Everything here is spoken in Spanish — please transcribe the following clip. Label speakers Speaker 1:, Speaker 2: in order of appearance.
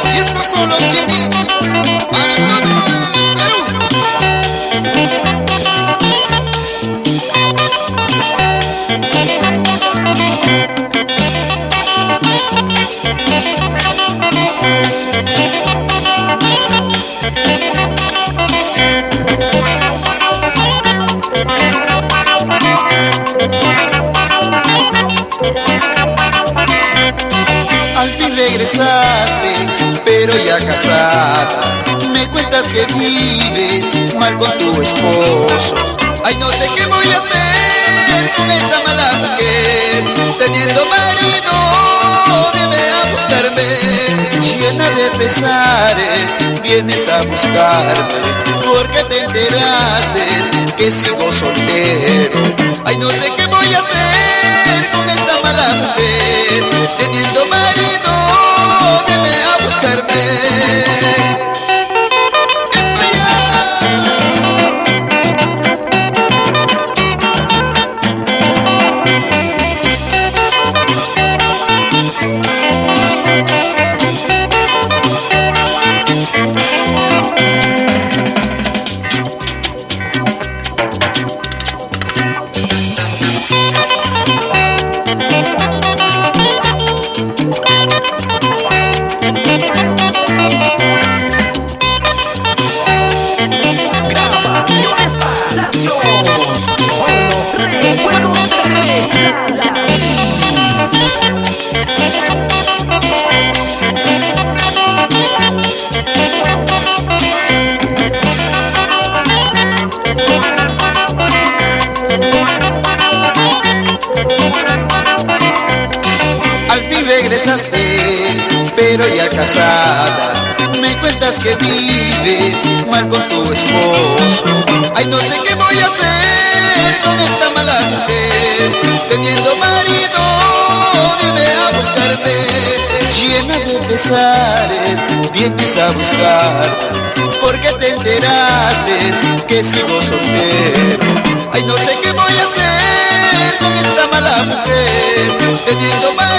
Speaker 1: Y estos son los chiquis para todo el Perú. Al fin regresaste, pero ya casada. Me cuentas que vives mal con tu esposo. Ay, no sé qué voy a hacer con esa mala mujer. Teniendo marido, viene a buscarme. Llena de pesares, vienes a buscarme. Porque te enteraste que sigo soltero. Ay, no sé qué voy a hacer con esta mala mujer. Teniendo marido, viene a buscarme.
Speaker 2: Grabaciones Palacios, son los recuerdos de la raíz.
Speaker 1: Al fin regresaste, pero ya casada. Me cuentas que vives mal con tu esposo. Ay, no sé qué voy a hacer con esta mala mujer. Teniendo marido, viene a buscarme. Llena de pesares, vienes a buscar. Porque te enteraste que sigo soltero. Ay, no sé qué voy a hacer con esta mala mujer. Teniendo marido,